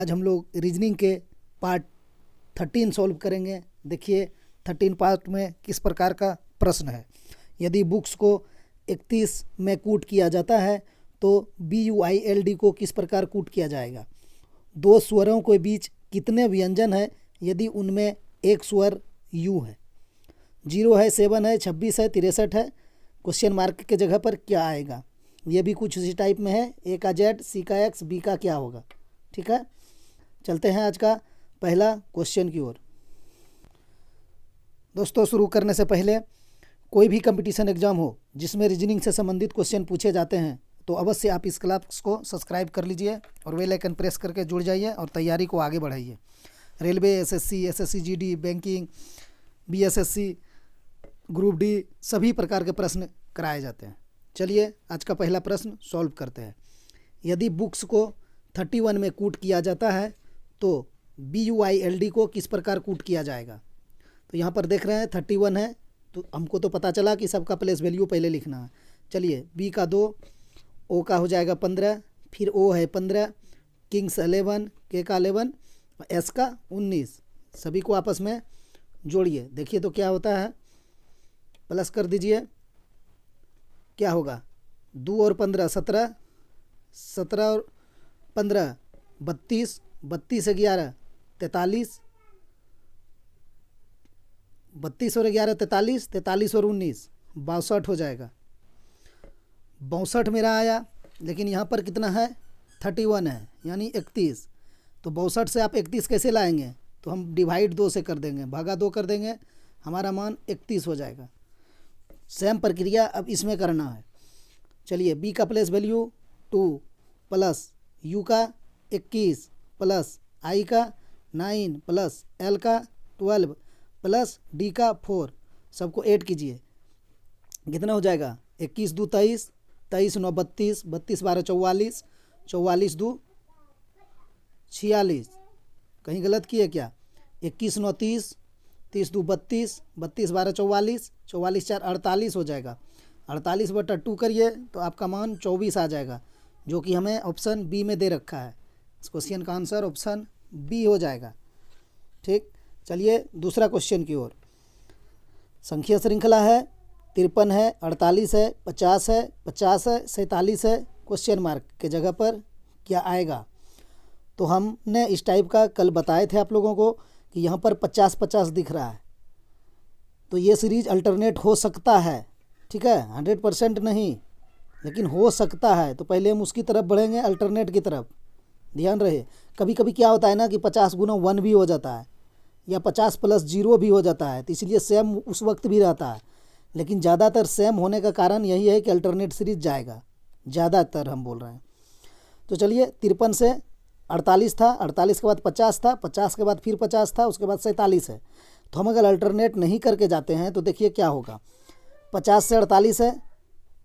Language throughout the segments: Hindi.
आज हम लोग रीजनिंग के पार्ट 13 सॉल्व करेंगे। देखिए 13 पार्ट में किस प्रकार का प्रश्न है। यदि बुक्स को 31 में कूट किया जाता है तो BUILD को किस प्रकार कूट किया जाएगा। दो स्वरों के बीच कितने व्यंजन है यदि उनमें एक स्वर यू है। 0 है, 7 है, 26 है, 63 है। क्वेश्चन मार्क के जगह पर क्या आएगा। ये भी कुछ उसी टाइप में है। A का Z, C का X, B का क्या होगा। ठीक है, चलते हैं आज का पहला क्वेश्चन की ओर। दोस्तों, शुरू करने से पहले कोई भी कंपटीशन एग्जाम हो जिसमें रीजनिंग से संबंधित क्वेश्चन पूछे जाते हैं तो अवश्य आप इस क्लास को सब्सक्राइब कर लीजिए और बेल आइकन प्रेस करके जुड़ जाइए और तैयारी को आगे बढ़ाइए। Railway, SSC, SSC GD, banking, BSSC, group D सभी प्रकार के प्रश्न कराए जाते हैं। चलिए आज का पहला प्रश्न सॉल्व करते हैं। यदि बुक्स को 31 में कूट किया जाता है तो BUILD को किस प्रकार कूट किया जाएगा। तो यहाँ पर देख रहे हैं 31 है तो हमको तो पता चला कि सबका प्लेस वैल्यू पहले लिखना है। चलिए B का 2, O का हो जाएगा 15, फिर O है 15, किंग्स 11, K का 11, S का 19। सभी को आपस में जोड़िए, देखिए तो क्या होता है। प्लस कर दीजिए, क्या होगा। 2 और 15 17, 17 और 15 32, 32 से 11 43, 32 और 11 43, 43 और 19 62 हो जाएगा। 62 मेरा आया, लेकिन यहाँ पर कितना है 31 है यानी 31। तो 62 से आप 31 कैसे लाएंगे। तो हम डिवाइड 2 से कर देंगे, भागा 2 कर देंगे, हमारा मान 31 हो जाएगा। सेम प्रक्रिया अब इसमें करना है। चलिए B का प्लेस वैल्यू 2 प्लस U का 21 प्लस I का 9 प्लस L का 12 प्लस D का 4, सबको ऐड कीजिए, कितना हो जाएगा। 21 2 23, 23 9 32, 32 12 44, 44 2 46। कहीं गलत किए क्या। 21 9 30, 30 2 32, 32 12 44, 44 4 48 हो जाएगा। 48/2 करिए तो आपका मान 24 आ जाएगा, जो कि हमें ऑप्शन बी में दे रखा है। इस क्वेश्चन का आंसर ऑप्शन बी हो जाएगा। ठीक, चलिए दूसरा क्वेश्चन की ओर। संख्या श्रृंखला है, 53 है, 48 है, 50 है, 50 है, 47 है। क्वेश्चन मार्क के जगह पर क्या आएगा। तो हमने इस टाइप का कल बताए थे आप लोगों को कि यहाँ पर 50-50 दिख रहा है, तो ये सीरीज अल्टरनेट हो सकता है। ठीक है, 100% नहीं, लेकिन हो सकता है। तो पहले हम उसकी तरफ बढ़ेंगे, अल्टरनेट की तरफ। ध्यान रहे, कभी कभी क्या होता है ना कि 50 गुना 1 भी हो जाता है या 50 + 0 भी हो जाता है, तो इसलिए सेम उस वक्त भी रहता है। लेकिन ज़्यादातर सेम होने का कारण यही है कि अल्टरनेट सीरीज जाएगा, ज़्यादातर हम बोल रहे हैं। तो चलिए 53 से 48 था, 48 के बाद 50 था, 50 के बाद फिर 50 था, उसके बाद 47 है। तो हम अगर अल्टरनेट नहीं करके जाते हैं तो देखिए क्या होगा। 50 से 48 है,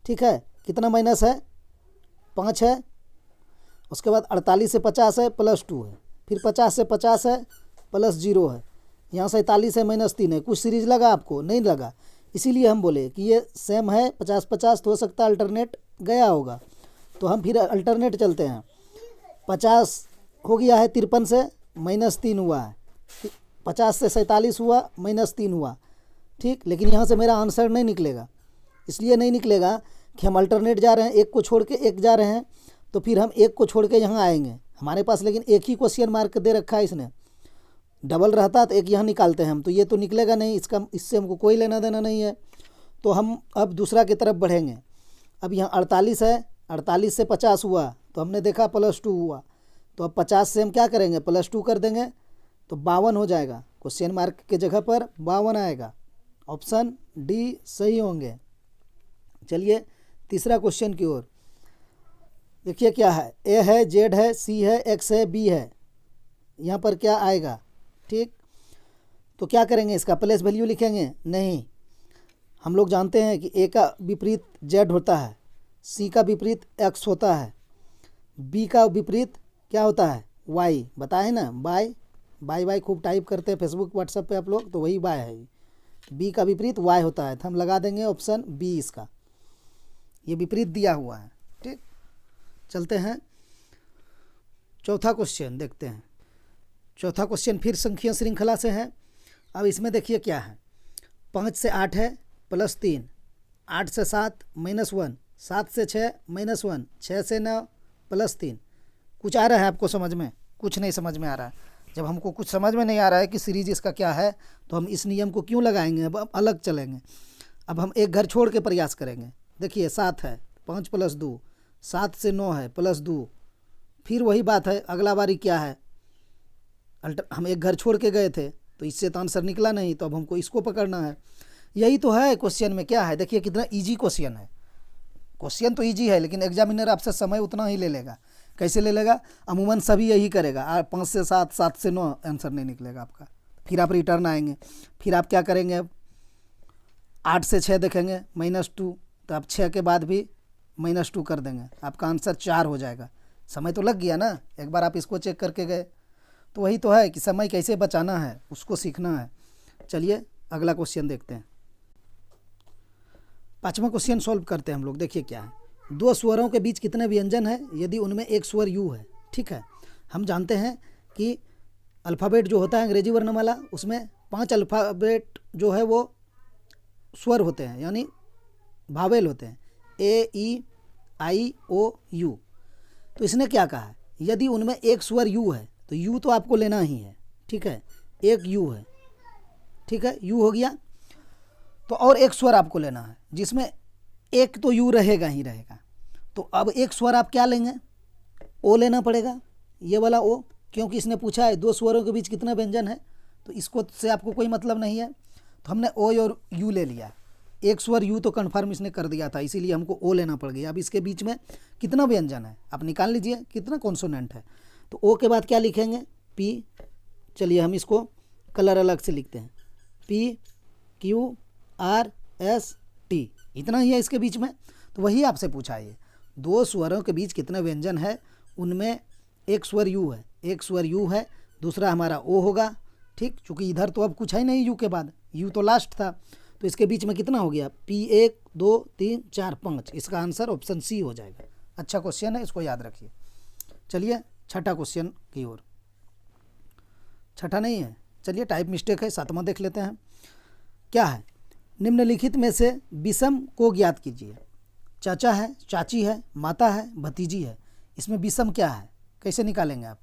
ठीक है, कितना माइनस है 5 है। उसके बाद 48 से 50 है +2 है, फिर 50 से 50 है +0 है, यहाँ 47 है -3 है। कुछ सीरीज लगा आपको, नहीं लगा, इसीलिए हम बोले कि ये सेम है 50-50, तो हो सकता है अल्टरनेट गया होगा। तो हम फिर अल्टरनेट चलते हैं। 50 हो गया है 53 से -3 हुआ है, 50 से 47 हुआ -3 हुआ। ठीक, लेकिन यहाँ से मेरा आंसर नहीं निकलेगा। इसलिए नहीं निकलेगा कि हम अल्टरनेट जा रहे हैं, एक को छोड़ के एक जा रहे हैं, तो फिर हम एक को छोड़ के यहाँ आएंगे हमारे पास। लेकिन एक ही क्वेश्चन मार्क दे रखा है इसने, डबल रहता तो एक यहाँ निकालते हैं हम, तो ये तो निकलेगा नहीं, इससे हमको कोई लेना देना नहीं है। तो हम अब दूसरा की तरफ बढ़ेंगे। अब यहाँ 48 है, 48 से 50 हुआ तो हमने देखा +2 हुआ, तो अब 50 से हम क्या करेंगे +2 कर देंगे, तो 52 हो जाएगा। क्वेश्चन मार्क के जगह पर 52 आएगा। ऑप्शन डी सही होंगे। चलिए तीसरा क्वेश्चन की ओर। देखिए क्या है, A है, Z है, C है, X है, B है। यहाँ पर क्या आएगा। ठीक, तो क्या करेंगे, इसका प्लेस वैल्यू लिखेंगे नहीं। हम लोग जानते हैं कि A का विपरीत Z होता है, C का विपरीत X होता है, B का विपरीत क्या होता है Y, बताए ना, बाय खूब टाइप करते हैं फेसबुक व्हाट्सएप पे आप लोग, तो वही बाय है। B का विपरीत Y होता है, तो हम लगा देंगे ऑप्शन बी इसका, ये विपरीत दिया हुआ है। ठीक, चलते हैं चौथा क्वेश्चन देखते हैं। चौथा क्वेश्चन फिर संख्या श्रृंखला से है। अब इसमें देखिए क्या है, 5 से 8 है +3, 8 से 7 -1, 7 से 6 -1, 6 से 9 +3। कुछ आ रहा है आपको समझ में? कुछ नहीं समझ में आ रहा है। जब हमको कुछ समझ में नहीं आ रहा है कि सीरीज इसका क्या है, तो हम इस नियम को क्यों लगाएंगे, अब अलग चलेंगे। अब हम एक घर छोड़ के प्रयास करेंगे। देखिए 7 है, 5 + 2, 7 से 9 है +2। फिर वही बात है, अगला बारी क्या है, हम एक घर छोड़ के गए थे तो इससे तो आंसर निकला नहीं, तो अब हमको इसको पकड़ना है। यही तो है क्वेश्चन में क्या है। देखिए कितना इजी क्वेश्चन है। क्वेश्चन तो इजी है, लेकिन एग्जामिनर आपसे समय उतना ही ले लेगा। कैसे ले लेगा? अमूमन सभी यही करेगा। 5 से 7, 7 से 9 आंसर नहीं निकलेगा आपका। फिर आप रिटर्न आएंगे, फिर आप क्या करेंगे, अब 8 से 6 देखेंगे -2, तो आप 6 के बाद भी -2 कर देंगे, आपका आंसर 4 हो जाएगा। समय तो लग गया ना, एक बार आप इसको चेक करके गए। तो वही तो है कि समय कैसे बचाना है, उसको सीखना है। चलिए अगला क्वेश्चन देखते हैं। 5वां क्वेश्चन सॉल्व करते हैं हम लोग। देखिए क्या है, 2 स्वरों के बीच कितने व्यंजन है यदि उनमें एक स्वर यू है। ठीक है, हम जानते हैं कि अल्फ़ाबेट जो होता है अंग्रेजी वर्णमाला, उसमें 5 अल्फ़ाबेट जो है वो स्वर होते हैं, यानी भावेल होते हैं, A, E, I, O, U। तो इसने क्या कहा है, यदि उनमें एक स्वर यू है तो यू तो आपको लेना ही है। ठीक है, एक यू है, ठीक है, यू हो गया। तो और एक स्वर आपको लेना है जिसमें एक तो यू रहेगा ही रहेगा। तो अब एक स्वर आप क्या लेंगे, ओ लेना पड़ेगा, ये वाला ओ, क्योंकि इसने पूछा है 2 स्वरों के बीच कितना व्यंजन है, तो इसको से आपको कोई मतलब नहीं है। तो हमने ओ और यू ले लिया। एक स्वर यू तो कन्फर्म इसने कर दिया था, इसीलिए हमको ओ लेना पड़ गया। अब इसके बीच में कितना व्यंजन है आप निकाल लीजिए, कितना कॉन्सोनेंट है। तो ओ के बाद क्या लिखेंगे, पी। चलिए हम इसको कलर अलग से लिखते हैं, PQRST, इतना ही है इसके बीच में। तो वही आपसे पूछा है, 2 स्वरों के बीच कितने व्यंजन है, उनमें एक स्वर यू है, एक स्वर यू है, दूसरा हमारा ओ होगा। ठीक, चूँकि इधर तो अब कुछ है नहीं यू के बाद, यू तो लास्ट था, तो इसके बीच में कितना हो गया, P1 2 3 4 5। इसका आंसर ऑप्शन सी हो जाएगा। अच्छा क्वेश्चन है, इसको याद रखिए। चलिए छठा क्वेश्चन की ओर। छठा नहीं है, चलिए टाइप मिस्टेक है, 7वां देख लेते हैं। क्या है, निम्नलिखित में से विषम को ज्ञात कीजिए। चाचा है, चाची है, माता है, भतीजी है। इसमें विषम क्या है, कैसे निकालेंगे आप?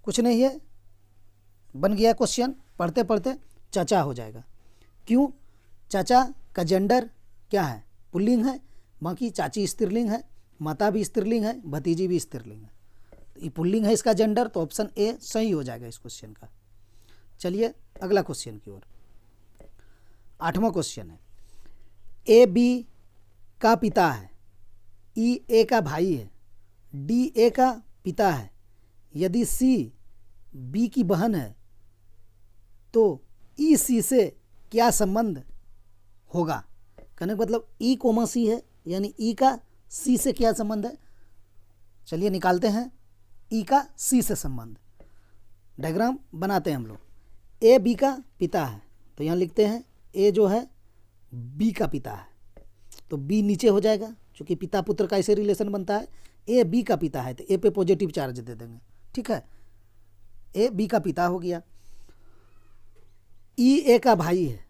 कुछ नहीं है, बन गया क्वेश्चन, पढ़ते पढ़ते चाचा हो जाएगा। क्यों? चाचा का जेंडर क्या है, पुल्लिंग है, बाकी चाची स्त्रीलिंग है, माता भी स्त्रीलिंग है, भतीजी भी स्त्रीलिंग है। तो ये पुल्लिंग है इसका जेंडर, तो ऑप्शन ए सही हो जाएगा इस क्वेश्चन का। चलिए अगला क्वेश्चन की ओर। 8वां क्वेश्चन है, ए बी का पिता है, ई ए का भाई है, डी ए का पिता है, यदि सी बी की बहन है तो ई सी से क्या संबंध होगा। कहने का मतलब ई कोमा सी है, यानी ई का सी से क्या संबंध है। चलिए निकालते हैं ई का सी से संबंध। डायग्राम बनाते हैं हम लोग। ए बी का पिता है, तो यहाँ लिखते हैं ए जो है बी का पिता है, तो बी नीचे हो जाएगा, क्योंकि पिता पुत्र का ऐसे रिलेशन बनता है। ए बी का पिता है तो ए पे पॉजिटिव चार्ज दे देंगे। ठीक है, ए बी का पिता हो गया। ई ए का भाई है,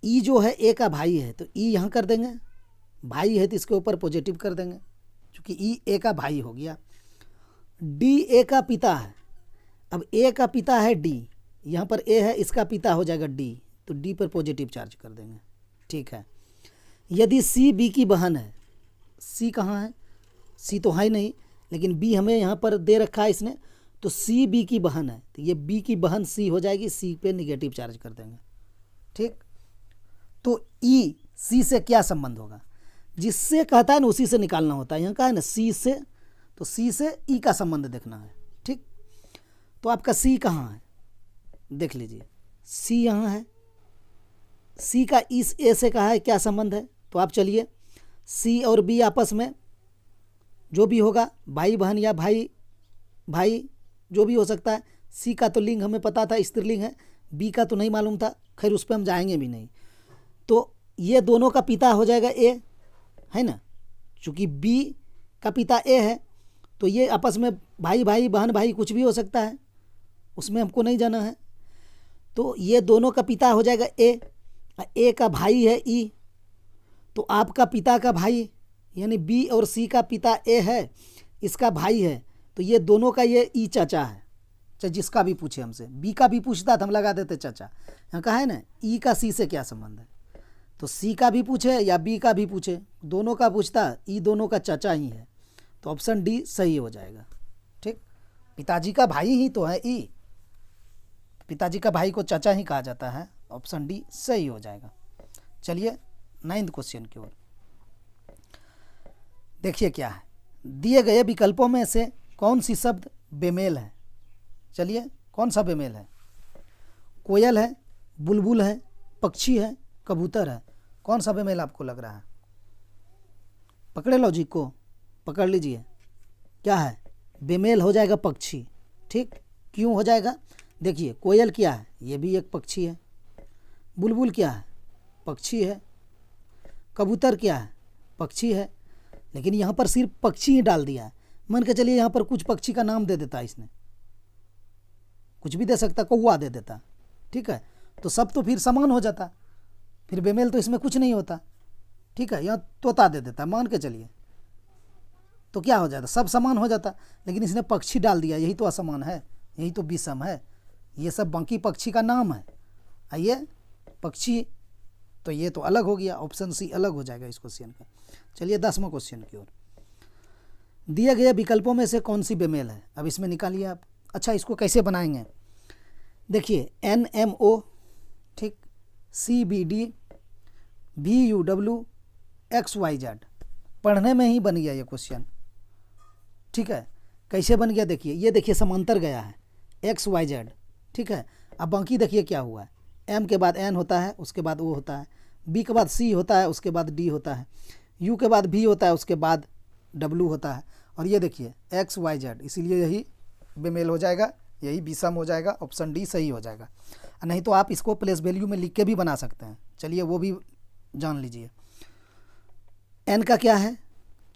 ई जो है ए का भाई है, तो ई यहाँ कर देंगे, भाई है तो इसके ऊपर पॉजिटिव कर देंगे, क्योंकि ई ए का भाई हो गया। डी ए का पिता है, अब ए का पिता है डी, यहाँ पर ए है, इसका पिता हो जाएगा डी, तो डी पर पॉजिटिव चार्ज कर देंगे। ठीक है, यदि सी बी की बहन है, सी कहाँ है, सी तो है ही नहीं, लेकिन बी हमें यहाँ पर दे रखा है इसने, तो सी बी की बहन है, तो ये बी की बहन सी हो जाएगी, सी पे निगेटिव चार्ज कर देंगे। ठीक, तो ई सी से क्या संबंध होगा, जिससे कहता है ना उसी से निकालना होता है। यहाँ का है ना सी से, तो सी से ई का संबंध देखना है। ठीक, तो आपका सी कहाँ है, देख लीजिए, सी यहाँ है, सी का इस ए से कहा है क्या संबंध है। तो आप चलिए सी और बी आपस में जो भी होगा, भाई बहन या भाई भाई जो भी हो सकता है। सी का तो लिंग हमें पता था, स्त्रीलिंग है, बी का तो नहीं मालूम था, खैर उस पर हम जाएंगे भी नहीं। तो ये दोनों का पिता हो जाएगा ए, है ना, चूँकि बी का पिता ए है तो ये आपस में भाई भाई बहन भाई कुछ भी हो सकता है, उसमें हमको नहीं जाना है। तो ये दोनों का पिता हो जाएगा ए का भाई है ई, तो आपका पिता का भाई यानी बी और सी का पिता ए है, इसका भाई है, तो ये दोनों का ये ई चाचा है। चाहे जिसका भी पूछे हमसे, बी का भी पूछता तो हम लगा देते चाचा। यहाँ कहा है ना ई का सी से क्या संबंध है, तो सी का भी पूछे या बी का भी पूछे, दोनों का पूछता, ई दोनों का चाचा ही है, तो ऑप्शन डी सही हो जाएगा। ठीक, पिताजी का भाई ही तो है ई, पिताजी का भाई को चाचा ही कहा जाता है, ऑप्शन डी सही हो जाएगा। चलिए 9th क्वेश्चन की ओर देखिए क्या है। दिए गए विकल्पों में से कौन सी शब्द बेमेल है? चलिए कौन सा बेमेल है? कोयल है, बुलबुल है, पक्षी है, कबूतर है, कौन सा बेमेल आपको लग रहा है? पकड़े लॉजिक को, पकड़ लीजिए। क्या है? बेमेल हो जाएगा पक्षी। ठीक, क्यों हो जाएगा? देखिए कोयल क्या है? ये भी एक पक्षी है। बुलबुल क्या है? पक्षी है। कबूतर क्या है? पक्षी है। लेकिन यहाँ पर सिर्फ पक्षी ही डाल दिया है। मान के चलिए यहाँ पर कुछ पक्षी का नाम दे देता, इसने कुछ भी दे सकता, कौवा दे देता, ठीक है, तो सब तो फिर समान हो जाता, फिर बेमेल तो इसमें कुछ नहीं होता। ठीक है, यहाँ तोता दे देता, मान के चलिए, तो क्या हो जाता? सब समान हो जाता। लेकिन इसने पक्षी डाल दिया, यही तो असमान है, यही तो विषम है। ये सब बाकी पक्षी का नाम है, आइए पक्षी, तो ये तो अलग हो गया, ऑप्शन सी अलग हो जाएगा इस क्वेश्चन का। चलिए 10वां क्वेश्चन की ओर। दिए गए विकल्पों में से कौन सी बेमेल है? अब इसमें निकालिए आप। अच्छा, इसको कैसे बनाएंगे? देखिए NMO, ठीक, CBD, BUW, XYZ, पढ़ने में ही बन गया ये क्वेश्चन। ठीक है, कैसे बन गया? देखिए, ये देखिए समांतर गया है XYZ, ठीक है। अब बाकी देखिए क्या हुआ है, M के बाद N होता है, उसके बाद O होता है, B के बाद C होता है, उसके बाद D होता है, U के बाद V होता है, उसके बाद W होता है, और ये देखिए XYZ, इसीलिए यही बेमेल हो जाएगा, यही विषम हो जाएगा, ऑप्शन डी सही हो जाएगा। नहीं तो आप इसको प्लेस वैल्यू में लिख के भी बना सकते हैं। चलिए वो भी जान लीजिए। N का क्या है?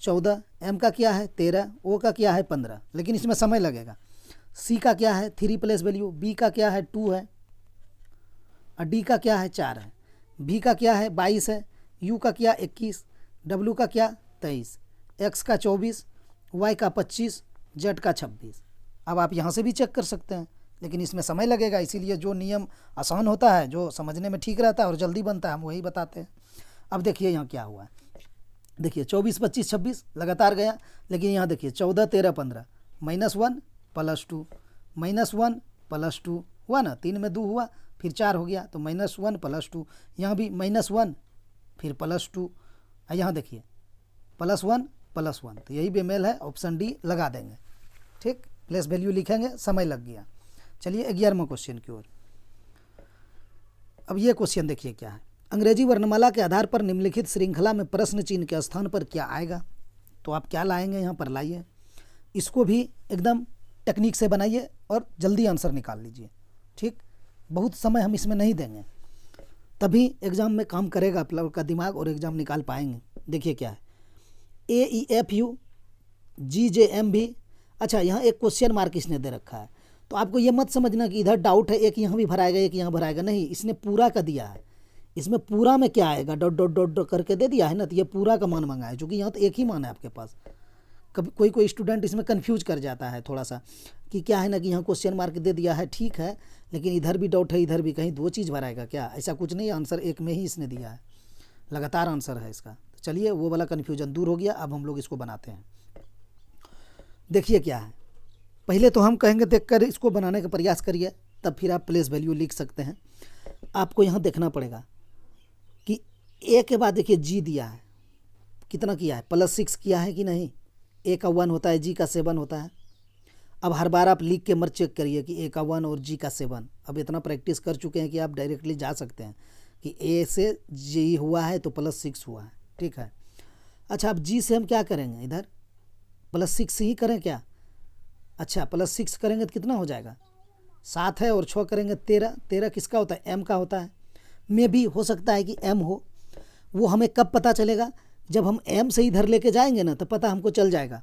14, M का क्या है? 13, O का क्या है? 15, लेकिन इसमें समय लगेगा। C का क्या है? 3 प्लेस वैल्यू, B का क्या है? 2 है, और D का क्या है? 4 है, V का क्या है? 22 है, U का क्या? 21, W का क्या? 23, X का 24, Y का 25, Z का 26। अब आप यहाँ से भी चेक कर सकते हैं, लेकिन इसमें समय लगेगा, इसीलिए जो नियम आसान होता है, जो समझने में ठीक रहता है और जल्दी बनता है, हम वही बताते हैं। अब देखिए यहाँ क्या हुआ है, देखिए 24, 25, 26 लगातार गया, लेकिन यहाँ देखिए 14, 13, 15, -1 +2, -1 +2 हुआ ना, 3 में 2 हुआ, फिर 4 हो गया, तो -1 +2, यहाँ भी -1 फिर +2, यहाँ देखिए +1 +1, तो यही बेमेल है, ऑप्शन डी लगा देंगे। ठीक, प्लेस वैल्यू लिखेंगे, समय लग गया। चलिए 11वां क्वेश्चन की ओर। अब ये क्वेश्चन देखिए क्या है। अंग्रेजी वर्णमाला के आधार पर निम्नलिखित श्रृंखला में प्रश्न चिन्ह के स्थान पर क्या आएगा? तो आप क्या लाएंगे? यहाँ पर लाइए, इसको भी एकदम टेक्निक से बनाइए और जल्दी आंसर निकाल लीजिए। ठीक, बहुत समय हम इसमें नहीं देंगे, तभी एग्ज़ाम में काम करेगा आप लोगों का दिमाग और एग्ज़ाम निकाल पाएंगे। देखिए क्या है, AEFU, GJM भी। अच्छा, यहाँ एक क्वेश्चन मार्क इसने दे रखा है, तो आपको ये मत समझना कि इधर डाउट है, एक यहाँ भी भराएगा एक यहाँ भराएगा, नहीं, इसने पूरा का दिया है। इसमें पूरा में क्या आएगा, डॉट डॉट डॉट डॉट करके दे दिया है ना, तो ये पूरा का मान मांगा है, क्योंकि यहाँ तो एक ही मान है आपके पास। कभी कोई स्टूडेंट इसमें कंफ्यूज कर जाता है थोड़ा सा, कि क्या है ना कि यहाँ क्वेश्चन मार्क दे दिया है, ठीक है, लेकिन इधर भी डाउट है, इधर भी, कहीं 2 चीज़ भराएगा क्या? ऐसा कुछ नहीं, आंसर एक में ही इसने दिया है, लगातार आंसर है इसका। तो चलिए वो वाला कन्फ्यूजन दूर हो गया, अब हम लोग इसको बनाते हैं। देखिए क्या है, पहले तो हम कहेंगे देखकर इसको बनाने का प्रयास करिए, तब फिर आप प्लेस वैल्यू लिख सकते हैं। आपको यहाँ देखना पड़ेगा कि ए के बाद देखिए जी दिया है, कितना किया है? +6 किया है कि नहीं? ए का 1 होता है, जी का 7 होता है। अब हर बार आप लिख के मत चेक करिए कि ए का 1 और जी का 7। अब इतना प्रैक्टिस कर चुके हैं कि आप डायरेक्टली जा सकते हैं कि ए से जी हुआ है तो +6 हुआ है। ठीक है, अच्छा, अब जी से हम क्या करेंगे? इधर +6 ही करें क्या? अच्छा, +6 करेंगे तो कितना हो जाएगा? 7 है, और 6 करेंगे 13। 13 किसका होता है? M का होता है। में भी हो सकता है कि M हो, वो हमें कब पता चलेगा? जब हम M से इधर लेके जाएंगे ना, तो पता हमको चल जाएगा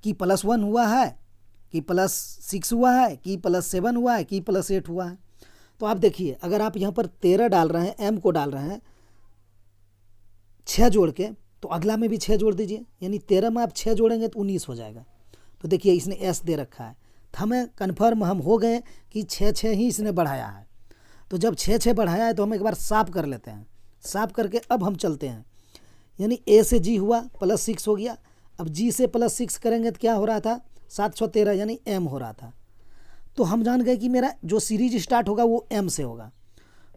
कि +1 हुआ है, कि +6 हुआ है, कि +7 हुआ है, कि +8 हुआ है। तो आप देखिए, अगर आप यहाँ पर 13 डाल रहे हैं, m को डाल रहे हैं 6 जोड़ के, तो अगला में भी 6 जोड़ दीजिए, यानी 13 में आप 6 जोड़ेंगे तो 19 हो जाएगा। तो देखिए इसने s दे रखा है, तो हमें कन्फर्म हम हो गए कि 6 ही इसने बढ़ाया है। तो जब 6 बढ़ाया है तो हम एक बार साफ कर लेते हैं। साफ करके अब हम चलते हैं, यानी a से g हुआ +6 हो गया। अब g से +6 करेंगे तो क्या हो रहा था, 713 यानी m हो रहा था। तो हम जान गए कि मेरा जो सीरीज स्टार्ट होगा वो m से होगा।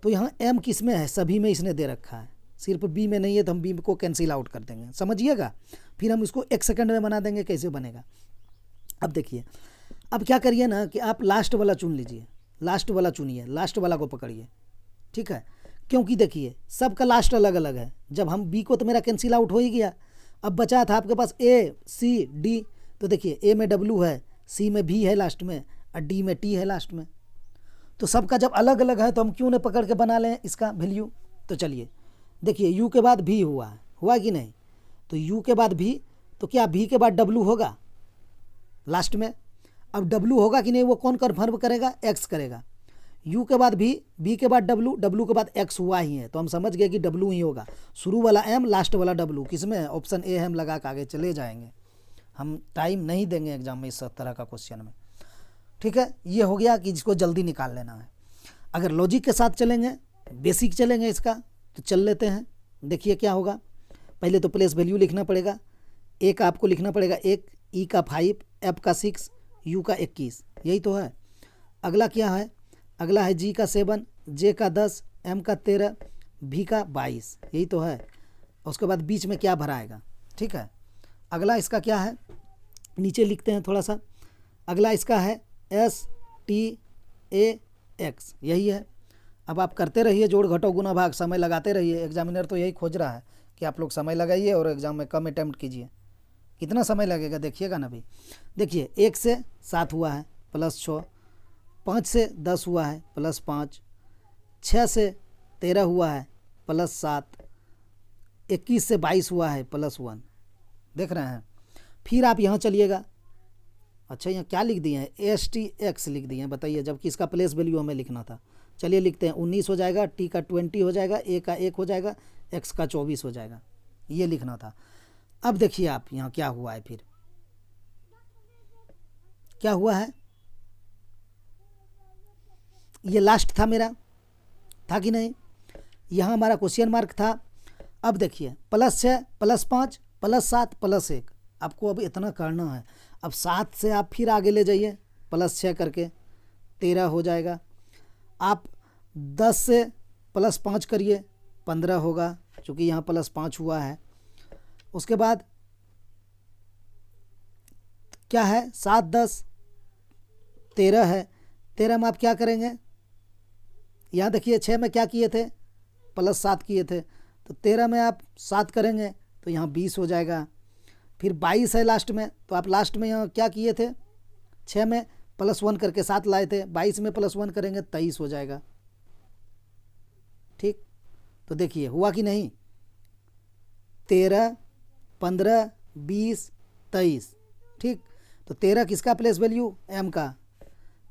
तो यहाँ m किस में है, सभी में इसने दे रखा है, सिर्फ b में नहीं है, तो हम b को कैंसिल आउट कर देंगे, समझिएगा। फिर हम इसको 1 सेकंड में बना देंगे, कैसे बनेगा। अब देखिए, अब क्या करिए ना कि आप लास्ट वाला चुन लीजिए, लास्ट वाला चुनिए, लास्ट वाला को पकड़िए, ठीक है। क्योंकि देखिए सबका लास्ट अलग अलग है। जब हम बी को, तो मेरा कैंसिल आउट हो ही गया। अब बचा था आपके पास ए सी डी, तो देखिए ए में डब्ल्यू है, सी में भी है लास्ट में, और डी में टी है लास्ट में। तो सबका जब अलग अलग है तो हम क्यों न पकड़ के बना लें इसका वैल्यू। तो चलिए देखिए, यू के बाद भी हुआ है, हुआ कि नहीं। तो यू के बाद भी, तो क्या भी के बाद डब्ल्यू होगा लास्ट में। अब डब्ल्यू होगा कि नहीं वो कौन कन्फर्म करेगा, एक्स करेगा। यू के बाद भी, बी के बाद डब्ल्यू, डब्ल्यू के बाद एक्स हुआ ही है, तो हम समझ गए कि डब्ल्यू ही होगा। शुरू वाला एम, लास्ट वाला डब्ल्यू, किस में है, ऑप्शन ए हम लगा के आगे चले जाएंगे। हम टाइम नहीं देंगे एग्जाम में इस तरह का क्वेश्चन में, ठीक है। ये हो गया कि जिसको जल्दी निकाल लेना है। अगर लॉजिक के साथ चलेंगे, बेसिक चलेंगे इसका, तो चल लेते हैं। देखिए क्या होगा, पहले तो प्लेस वैल्यू लिखना पड़ेगा। ए का आपको लिखना पड़ेगा 1, ई का 5, एफ का 6, यू का 21, यही तो है। अगला क्या है, अगला है जी का 7, जे का 10, एम का 13, भी का 22, यही तो है। उसके बाद बीच में क्या भराएगा, ठीक है। अगला इसका क्या है, नीचे लिखते हैं थोड़ा सा। अगला इसका है STAX, यही है। अब आप करते रहिए, जोड़ घटाओ गुना भाग, समय लगाते रहिए। एग्जामिनर तो यही खोज रहा है कि आप लोग समय लगाइए और एग्जाम में कम अटैम्प्ट कीजिए। कितना समय लगेगा देखिएगा ना भाई। देखिए 1 से 7 हुआ है +6, 5 से 10 हुआ है +5, 6 से 13 हुआ है +7, 21 से 22 हुआ है +1, देख रहे हैं। फिर आप यहाँ चलिएगा, अच्छा यहाँ क्या लिख दिए हैं, STX लिख दिए हैं, बताइए, जबकि इसका प्लेस वैल्यू हमें लिखना था। चलिए लिखते हैं, 19 हो जाएगा, टी का 20 हो जाएगा, ए का 1 हो जाएगा, एक्स का 24 हो जाएगा, ये लिखना था। अब देखिए आप यहाँ क्या हुआ है, फिर क्या हुआ है, ये लास्ट था मेरा, था कि नहीं, यहाँ हमारा क्वेश्चन मार्क था। अब देखिए +6, +5, +7, +1, आपको अब इतना करना है। अब 7 से आप फिर आगे ले जाइए, +6 करके 13 हो जाएगा। आप 10 से +5 करिए, 15 होगा, चूँकि यहाँ +5 हुआ है। उसके बाद क्या है, 7, 10, 13 है। 13 में आप क्या करेंगे, यहाँ देखिए 6 में क्या किए थे, +7 किए थे, तो 13 में आप 7 करेंगे तो यहाँ 20 हो जाएगा। फिर 22 है लास्ट में, तो आप लास्ट में यहाँ क्या किए थे, 6 में +1 करके 7 लाए थे, 22 में +1 करेंगे 23 हो जाएगा, ठीक। तो देखिए हुआ कि नहीं, 13, 15, 20, 23, ठीक। तो 13 किसका प्लेस वैल्यू, एम का,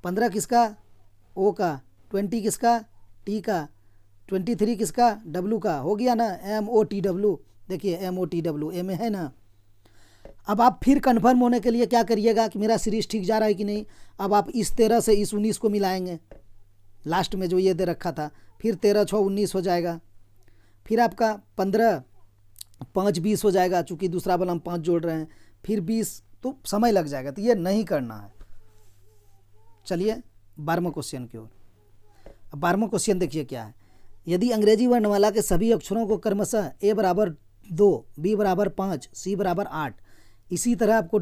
15 किसका, ओ का, 20 किसका, टी का, 23 किसका, डब्लू का, हो गया ना, MOTW। देखिए MOTW ए में है ना। अब आप फिर कन्फर्म होने के लिए क्या करिएगा कि मेरा सीरीज ठीक जा रहा है कि नहीं। अब आप इस 13 से इस 19 को मिलाएंगे, लास्ट में जो ये दे रखा था, फिर 13, 6, 19 हो जाएगा। फिर आपका 15, 5, 20 हो जाएगा, चूँकि दूसरा वाला हम 5 जोड़ रहे हैं, फिर 20, तो समय लग जाएगा, तो ये नहीं करना है। चलिए 12वां क्वेश्चन की ओर। अब 12वां क्वेश्चन देखिए क्या है, यदि अंग्रेजी वर्णमाला के सभी अक्षरों को क्रमशः A = 2, B = 5, C = 8, इसी तरह आपको ...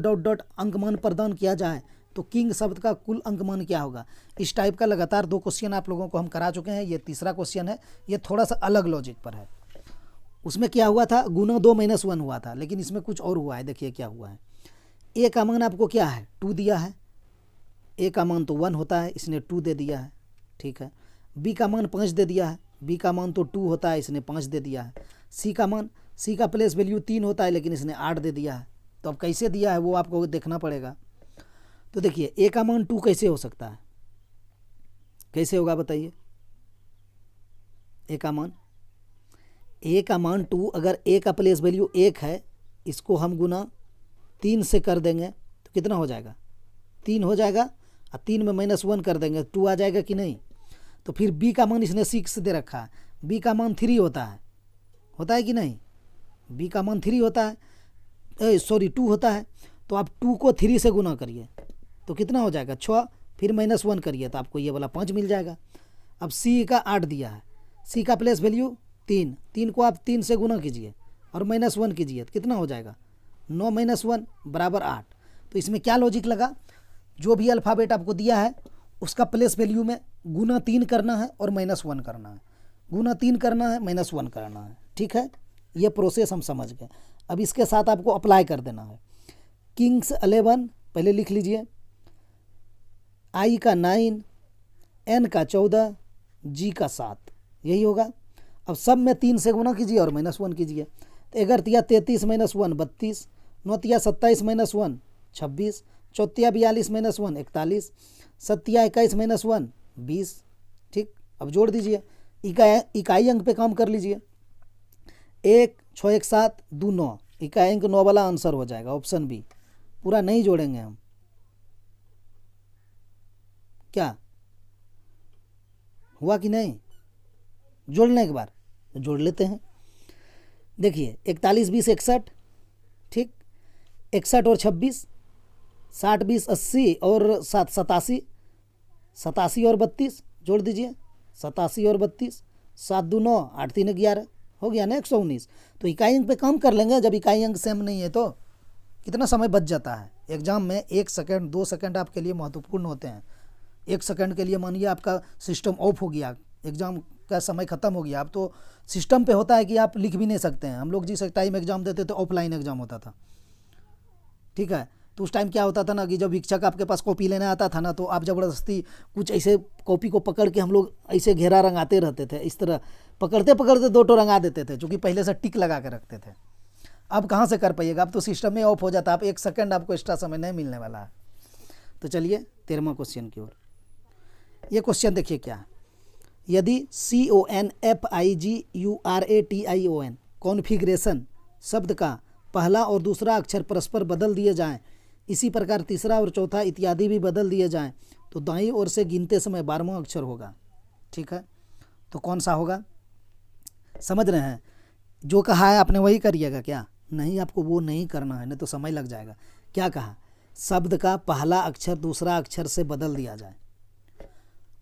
अंकमान प्रदान किया जाए तो किंग शब्द का कुल अंकमान क्या होगा। इस टाइप का लगातार 2 क्वेश्चन आप लोगों को हम करा चुके हैं, ये तीसरा क्वेश्चन है। ये थोड़ा सा अलग लॉजिक पर है। उसमें क्या हुआ था, गुना 2 - 1 हुआ था, लेकिन इसमें कुछ और हुआ है। देखिए क्या हुआ है, ए का मान आपको क्या है, 2 दिया है। ए का मान तो 1 होता है, इसने 2 दे दिया है, ठीक है। बी का मान 5 दे दिया है, बी का मान तो 2 होता है, इसने 5 दे दिया है। सी का मान, सी का प्लेस वैल्यू 3 होता है, लेकिन इसने 8 दे दिया है। तो अब कैसे दिया है वो आपको देखना पड़ेगा। तो देखिए ए का मान 2 कैसे हो सकता है, कैसे होगा बताइए। ए का मान 2, अगर ए का प्लेस वैल्यू 1 है, इसको हम गुना 3 से कर देंगे तो कितना हो जाएगा, 3 हो जाएगा, और 3 में -1 कर देंगे 2 आ जाएगा कि नहीं। तो फिर बी का मान इसने 6 दे रखा है, बी का मान 3 होता है कि नहीं, बी का मान 3 होता है, सॉरी 2 होता है। तो आप 2 को 3 से गुना करिए तो कितना हो जाएगा 6, फिर -1 करिए तो आपको ये वाला 5 मिल जाएगा। अब सी का 8 दिया है, सी का प्लेस वैल्यू 3 को आप 3 से गुना कीजिए और -1 कीजिए तो कितना हो जाएगा 9 - 1 बराबर 8। तो इसमें क्या लॉजिक लगा, जो भी अल्फ़ाबेट आपको दिया है उसका प्लेस वैल्यू में गुना 3 करना है और -1 करना है, गुना 3 करना है, -1 करना है। ठीक है, ये प्रोसेस हम समझ गए। अब इसके साथ आपको अप्लाई कर देना है। किंग्स 11 पहले लिख लीजिए, आई का 9, एन का 14, जी का 7, यही होगा। अब सब में 3 से गुना कीजिए और -1 कीजिए। तो 11 33 - 1 32, 9 27 - 1 26, 4 42 - 1 41, 7 21 - 1 20। ठीक, अब जोड़ दीजिए, इकाई अंक पे काम कर लीजिए। 1 6 1 7 2 9, इकाई अंक 9 वाला आंसर हो जाएगा ऑप्शन बी। पूरा नहीं जोड़ेंगे हम, क्या हुआ कि नहीं, जोड़ने के बाद जोड़ लेते हैं। देखिए 41 20 61, ठीक, 61 और 26, 60 20 80 और 7 87, 87 और 32 जोड़ दीजिए, 87 और 32, 7 2 9, 8 3 11, हो गया ना 119। तो इकाई अंक पे काम कर लेंगे, जब इकाई अंक सेम नहीं है तो कितना समय बच जाता है। एग्जाम में 1 सेकंड 2 सेकंड आपके लिए महत्वपूर्ण होते हैं। 1 सेकंड के लिए मानिए आपका सिस्टम ऑफ हो गया, एग्ज़ाम का समय ख़त्म हो गया, अब तो सिस्टम पे होता है कि आप लिख भी नहीं सकते हैं। हम लोग जिस टाइम एग्ज़ाम देते थे ऑफलाइन एग्ज़ाम होता था, ठीक है, तो उस टाइम क्या होता था ना कि जब शिक्षक आपके पास कॉपी लेने आता था ना, तो आप ज़बरदस्ती कुछ ऐसे कॉपी को पकड़ के हम लोग ऐसे घेरा रंगाते रहते थे, इस तरह पकड़ते पकड़ते 2 टो रंगा देते थे, क्योंकि पहले से टिक लगा के रखते थे। अब कहाँ से कर पाइएगा, अब तो सिस्टम में ऑफ हो जाता है, आप 1 सेकंड आपको एक्स्ट्रा समय नहीं मिलने वाला है। तो चलिए 13वां क्वेश्चन की ओर। ये क्वेश्चन देखिए क्या है, यदि CONFIGURATION कॉन्फ़िगरेशन शब्द का पहला और दूसरा अक्षर परस्पर बदल दिए जाएं, इसी प्रकार तीसरा और चौथा इत्यादि भी बदल दिए जाएं, तो दाईं ओर से गिनते समय 12वां अक्षर होगा। ठीक है, तो कौन सा होगा, समझ रहे हैं, जो कहा है आपने वही करिएगा क्या, नहीं आपको वो नहीं करना है, नहीं तो समय लग जाएगा। क्या कहा, शब्द का पहला अक्षर दूसरा अक्षर से बदल दिया जाए,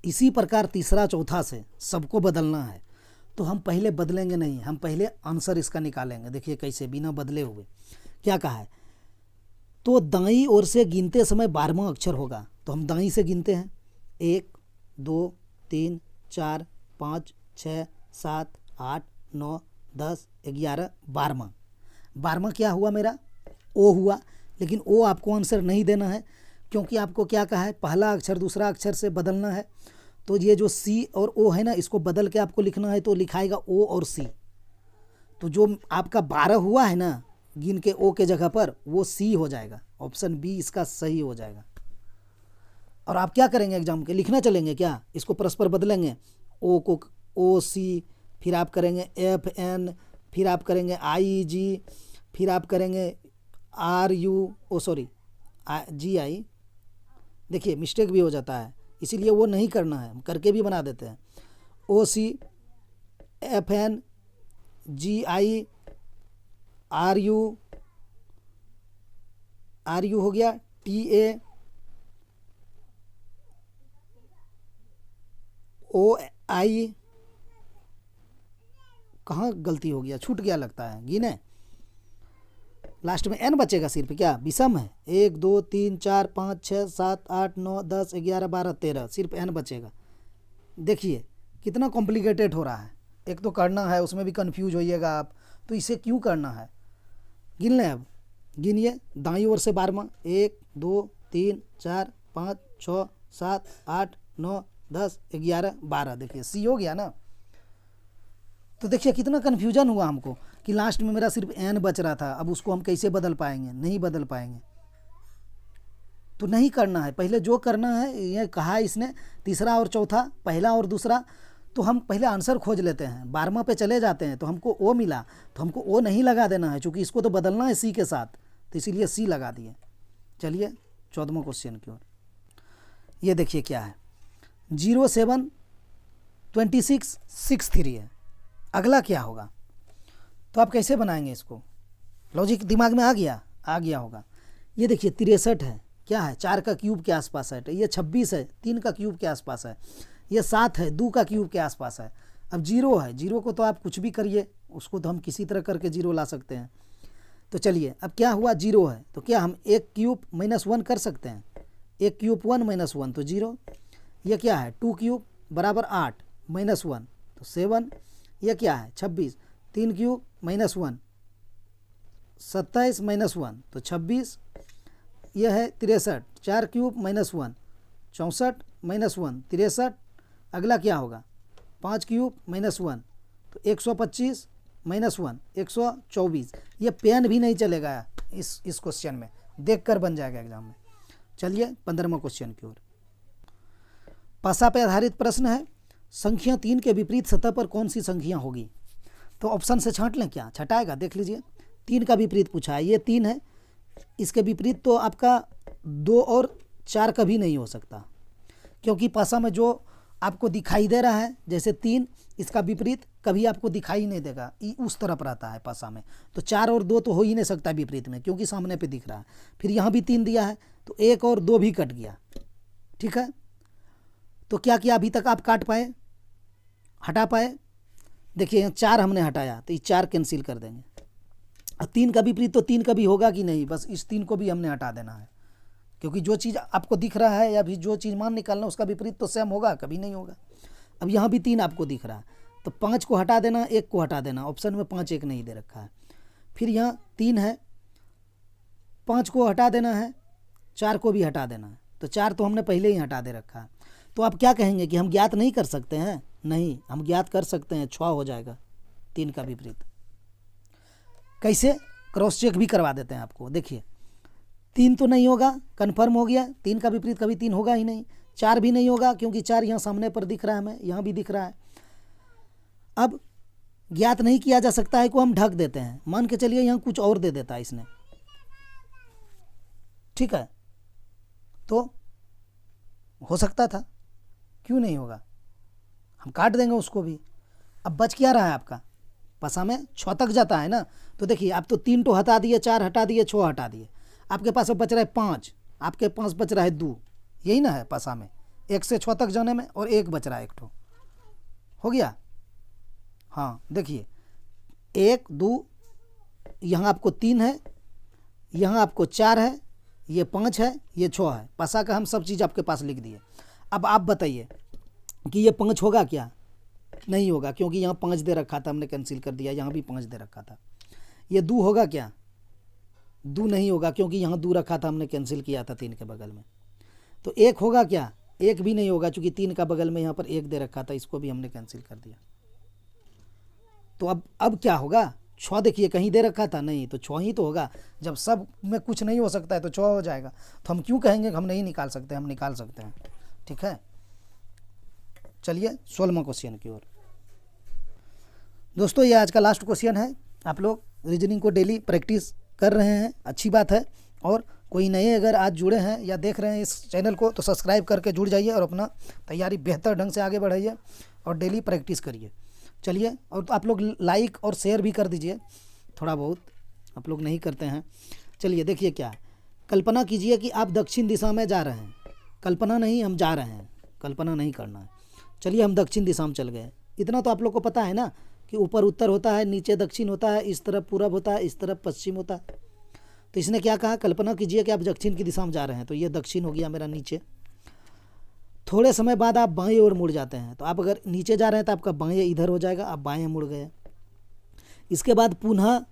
इसी प्रकार तीसरा चौथा से सबको बदलना है। तो हम पहले बदलेंगे नहीं, हम पहले आंसर इसका निकालेंगे। देखिए कैसे, बिना बदले हुए। क्या कहा है, तो दाईं ओर से गिनते समय 12वां अक्षर होगा, तो हम दाईं से गिनते हैं, 1 2 3 4 5 6 7 8 9 10 11 12वां। 12वां क्या हुआ मेरा, ओ हुआ, लेकिन ओ आपको आंसर नहीं देना है, क्योंकि आपको क्या कहा है, पहला अक्षर दूसरा अक्षर से बदलना है। तो ये जो सी और ओ है ना, इसको बदल के आपको लिखना है, तो लिखाएगा ओ और सी। तो जो आपका 12 हुआ है ना गिन के ओ के जगह पर, वो सी हो जाएगा, ऑप्शन बी इसका सही हो जाएगा। और आप क्या करेंगे एग्जाम के, लिखना चलेंगे क्या, इसको परस्पर बदलेंगे, ओ को ओ सी, फिर आप करेंगे एफ एन, फिर आप करेंगे आई जी, फिर आप करेंगे आर यू, ओ सॉरी जी आई। देखिए मिस्टेक भी हो जाता है, इसीलिए वो नहीं करना है, हम करके भी बना देते हैं। O C F N G I R U हो गया, टी ए ओ आई, कहाँ गलती हो गया, छूट गया लगता है, गिने लास्ट में एन बचेगा सिर्फ, क्या विषम है, 1 2 3 4 5 6 7 8 9 10 11 12 13, सिर्फ एन बचेगा। देखिए कितना कॉम्प्लिकेटेड हो रहा है, एक तो करना है उसमें भी कंफ्यूज होइएगा आप, तो इसे क्यों करना है, गिन लें। अब गिनिए दाईं ओर से 12वां, 1 2 3 4 5 6 7 8 9 10 11 12, देखिए सी हो गया ना। तो देखिए कितना कन्फ्यूजन हुआ हमको कि लास्ट में मेरा सिर्फ n बच रहा था, अब उसको हम कैसे बदल पाएंगे, नहीं बदल पाएंगे। तो नहीं करना है, पहले जो करना है ये कहा इसने, तीसरा और चौथा, पहला और दूसरा, तो हम पहले आंसर खोज लेते हैं। 12वां पे चले जाते हैं तो हमको ओ मिला, तो हमको ओ नहीं लगा देना है क्योंकि इसको तो बदलना है सी के साथ, तो इसीलिए सी लगा दिए। चलिए 14वां क्वेश्चन की ओर। ये देखिए क्या है, 072663 है। अगला क्या होगा, तो आप कैसे बनाएंगे इसको, लॉजिक दिमाग में आ गया होगा। ये देखिए 63 है, क्या है, 4 का क्यूब के आसपास है। ये 26 है, 3 का क्यूब के आसपास है। ये 7 है, 2 का क्यूब के आसपास है। अब 0 है, 0 को तो आप कुछ भी करिए, उसको तो हम किसी तरह करके 0 ला सकते हैं। तो चलिए अब क्या हुआ, 0 है, तो क्या हम 1 क्यूब -1 कर सकते हैं, 1 क्यूब 1 -1 तो 0। यह क्या है, 2 क्यूब बराबर 8 -1 तो 7। यह क्या है 26, 3 क्यूब -1 27 -1 तो 26। यह है 63, 4 क्यूब -1 64 -1 63। अगला क्या होगा, 5 क्यूब -1 तो 125 -1 124। ये पेन भी नहीं चलेगा इस क्वेश्चन में, देखकर बन जाएगा एग्जाम में। चलिए 15वां क्वेश्चन की ओर। पासा पे आधारित प्रश्न है, संख्या 3 के विपरीत सतह पर कौन सी संख्या होगी। तो ऑप्शन से छांट लें, क्या छटाएगा, देख लीजिए। 3 का विपरीत पूछा है, ये 3 है, इसके विपरीत तो आपका 2 और 4 कभी नहीं हो सकता, क्योंकि पासा में जो आपको दिखाई दे रहा है, जैसे 3, इसका विपरीत कभी आपको दिखाई नहीं देगा, उस तरफ रहता है पासा में। तो 4 और 2 तो हो ही नहीं सकता विपरीत में, क्योंकि सामने पे दिख रहा है। फिर यहाँ भी 3 दिया है, तो 1 और 2 भी कट गया, ठीक है। तो क्या किया अभी तक आप काट पाए, हटा पाए। देखिए 4 हमने हटाया, तो ये 4 कैंसिल कर देंगे। और 3 का विपरीत तो 3 कभी होगा कि नहीं, बस इस 3 को भी हमने हटा देना है, क्योंकि जो चीज़ आपको दिख रहा है या भी जो चीज़ मान निकालना, उसका विपरीत तो सेम होगा, कभी नहीं होगा। अब यहाँ भी 3 आपको दिख रहा है, तो 5 को हटा देना, 1 को हटा देना। ऑप्शन में 5 1 नहीं दे रखा है। फिर यहाँ 3 है, 5 को हटा देना है, 4 को भी हटा देना है। तो 4 तो हमने पहले ही हटा दे रखा है। तो आप क्या कहेंगे कि हम ज्ञात नहीं कर सकते हैं, नहीं, हम ज्ञात कर सकते हैं, 6 हो जाएगा 3 का विपरीत। कैसे, क्रॉस चेक भी करवा देते हैं आपको। देखिए 3 तो नहीं होगा, कन्फर्म हो गया, 3 का विपरीत कभी 3 होगा ही नहीं। 4 भी नहीं होगा, क्योंकि 4 यहाँ सामने पर दिख रहा है हमें, यहाँ भी दिख रहा है। अब ज्ञात नहीं किया जा सकता है को हम ढक देते हैं, मान के चलिए यहाँ कुछ और दे देता है इसने, ठीक है, तो हो सकता था, क्यों नहीं होगा, हम काट देंगे उसको भी। अब बच क्या रहा है आपका, पसा में 6 तक जाता है ना। तो देखिए आप तो 3 तो हटा दिए, 4 हटा दिए, 6 हटा दिए, आपके पास अब बच रहा है 5, आपके पास बच रहा है 2, यही ना है पसा में, 1 से 6 तक जाने में, और 1 बच रहा है, 1 ठो हो गया। हाँ देखिए 1 2, यहाँ आपको 3 है, यहाँ आपको 4 है, ये 5 है, ये 6 है। पसा का हम सब चीज़ आपके पास लिख दिए। अब आप बताइए कि ये 5 होगा क्या, नहीं होगा, क्योंकि यहाँ 5 दे रखा था, हमने कैंसिल कर दिया, यहाँ भी 5 दे रखा था। ये 2 होगा क्या, 2 नहीं होगा, क्योंकि यहाँ 2 रखा था, हमने कैंसिल किया था 3 के बगल में। तो 1 होगा क्या, 1 भी नहीं होगा, क्योंकि 3 का बगल में यहाँ पर 1 दे रखा था, इसको भी हमने कैंसिल कर दिया। तो अब क्या होगा, 6 देखिए कहीं दे रखा था, नहीं, तो 6 ही तो होगा। जब सब में कुछ नहीं हो सकता है तो 6 हो जाएगा। तो हम क्यों कहेंगे कि हम नहीं निकाल सकते, हम निकाल सकते हैं, ठीक है। चलिए 16वां क्वेश्चन की ओर। दोस्तों ये आज का लास्ट क्वेश्चन है। आप लोग रीजनिंग को डेली प्रैक्टिस कर रहे हैं, अच्छी बात है। और कोई नए अगर आज जुड़े हैं या देख रहे हैं इस चैनल को, तो सब्सक्राइब करके जुड़ जाइए और अपना तैयारी बेहतर ढंग से आगे बढ़ाइए और डेली प्रैक्टिस करिए। चलिए, और आप लोग लाइक और शेयर भी कर दीजिए, थोड़ा बहुत आप लोग नहीं करते हैं। चलिए देखिए क्या है, कल्पना कीजिए कि आप दक्षिण दिशा में जा रहे हैं, कल्पना नहीं, हम जा रहे हैं, कल्पना नहीं करना है। चलिए हम दक्षिण दिशा में चल गए। इतना तो आप लोग को पता है ना कि ऊपर उत्तर होता है, नीचे दक्षिण होता है, इस तरफ पूरब होता है, इस तरफ पश्चिम होता है। तो इसने क्या कहा, कल्पना कीजिए कि आप दक्षिण की दिशा में जा रहे हैं, तो ये दक्षिण हो गया मेरा नीचे। थोड़े समय बाद आप बाएं ओर मुड़ जाते हैं, तो आप अगर नीचे जा रहे हैं तो आपका बाएं इधर हो जाएगा, आप बाएं मुड़ गए। इसके बाद पुनः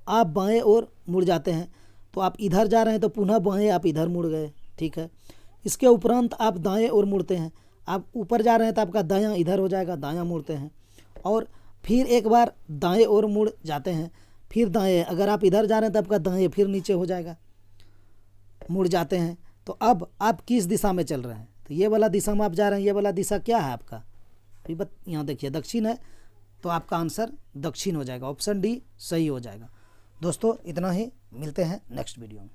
आप बाएं ओर मुड़ जाते हैं, तो आप इधर जा रहे हैं तो पुनः बाएं आप इधर मुड़ गए, ठीक है। इसके उपरांत आप दाएं ओर मुड़ते हैं, आप ऊपर जा रहे हैं तो आपका दायां इधर हो जाएगा, दायां मुड़ते हैं। और फिर एक बार दाएं ओर मुड़ जाते हैं, फिर दाएं, अगर आप इधर जा रहे हैं तो आपका दाएं फिर नीचे हो जाएगा, मुड़ जाते हैं। तो अब आप किस दिशा में चल रहे हैं, तो ये वाला दिशा में आप जा रहे हैं, ये वाला दिशा क्या है आपका, अभी यहाँ देखिए दक्षिण है, तो आपका आंसर दक्षिण हो जाएगा, ऑप्शन डी सही हो जाएगा। दोस्तों इतना ही, मिलते हैं नेक्स्ट वीडियो में।